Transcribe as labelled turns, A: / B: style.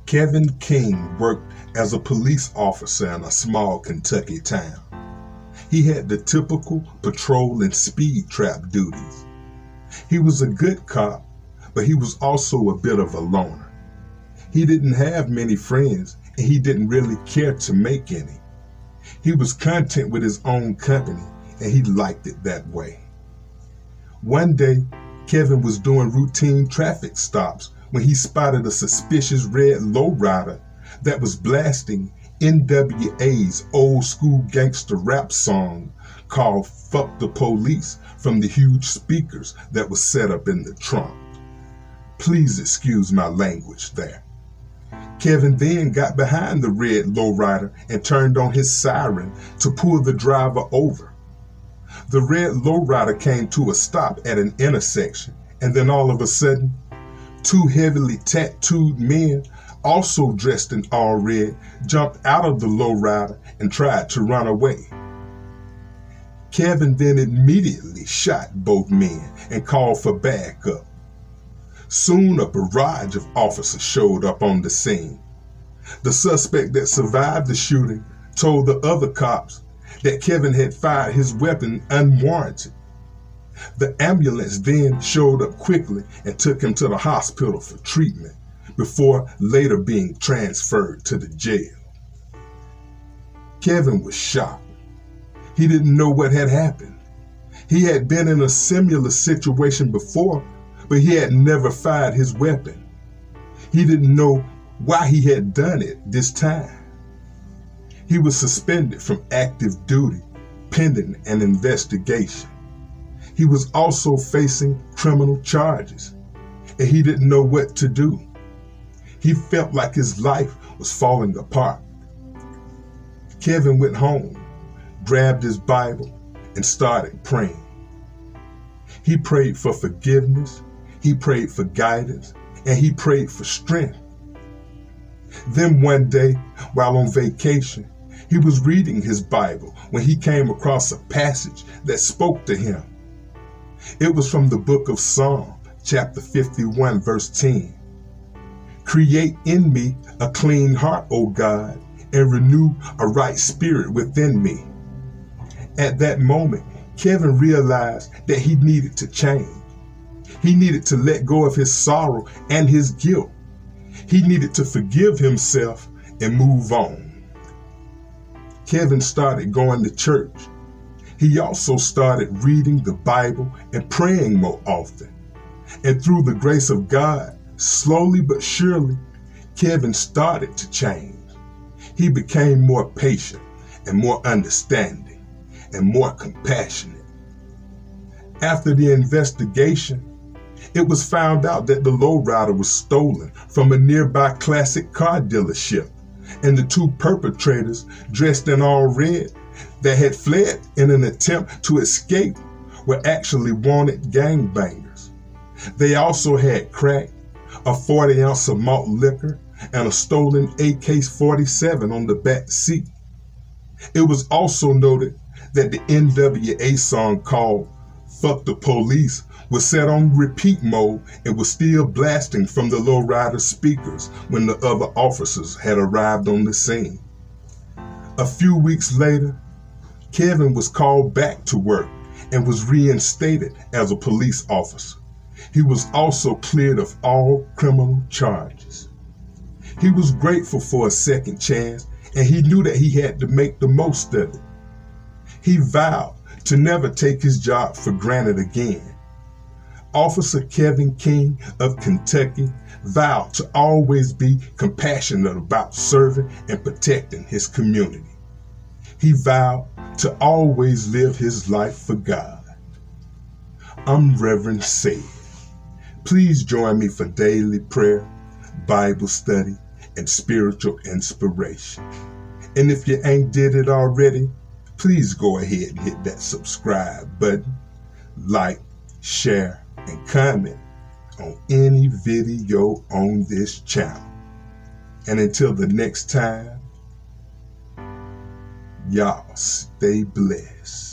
A: Kevin King worked as a police officer in a small Kentucky town. He had the typical patrol and speed trap duties. He was a good cop, but he was also a bit of a loner. He didn't have many friends, and he didn't really care to make any. He was content with his own company, and he liked it that way. One day, Kevin was doing routine traffic stops when he spotted a suspicious red lowrider that was blasting NWA's old school gangster rap song called "Fuck the Police" from the huge speakers that was set up in the trunk. Please excuse my language there. Kevin then got behind the red lowrider and turned on his siren to pull the driver over. The red lowrider came to a stop at an intersection, and then all of a sudden, two heavily tattooed men, also dressed in all red, jumped out of the lowrider and tried to run away. Kevin then immediately shot both men and called for backup. Soon a barrage of officers showed up on the scene. The suspect that survived the shooting told the other cops that Kevin had fired his weapon unwarranted. The ambulance then showed up quickly and took him to the hospital for treatment before later being transferred to the jail. Kevin was shocked. He didn't know what had happened. He had been in a similar situation before, but he had never fired his weapon. He didn't know why he had done it this time. He was suspended from active duty pending an investigation. He was also facing criminal charges, and he didn't know what to do. He felt like his life was falling apart. Kevin went home, grabbed his Bible, and started praying. He prayed for forgiveness, he prayed for guidance, and he prayed for strength. Then one day, while on vacation, he was reading his Bible when he came across a passage that spoke to him. It was from the book of Psalm, chapter 51, verse 10. Create in me a clean heart, O God, and renew a right spirit within me. At that moment, Kevin realized that he needed to change. He needed to let go of his sorrow and his guilt. He needed to forgive himself and move on. Kevin started going to church. He also started reading the Bible and praying more often. And through the grace of God, slowly but surely, Kevin started to change. He became more patient and more understanding and more compassionate. After the investigation, it was found out that the lowrider was stolen from a nearby classic car dealership, and the two perpetrators, dressed in all red, that had fled in an attempt to escape were actually wanted gangbangers. They also had crack, a 40-ounce of malt liquor, and a stolen AK-47 on the back seat. It was also noted that the NWA song called "Fuck the Police" was set on repeat mode and was still blasting from the lowrider speakers when the other officers had arrived on the scene. A few weeks later, Kevin was called back to work and was reinstated as a police officer. He was also cleared of all criminal charges. He was grateful for a second chance, and he knew that he had to make the most of it. He vowed to never take his job for granted again. Officer Kevin King of Kentucky vowed to always be compassionate about serving and protecting his community. He vowed to always live his life for God. I'm Reverend Said. Please join me for daily prayer, Bible study, and spiritual inspiration. And if you ain't did it already, please go ahead and hit that subscribe button, like, share, and comment on any video on this channel. And until the next time, y'all stay blessed.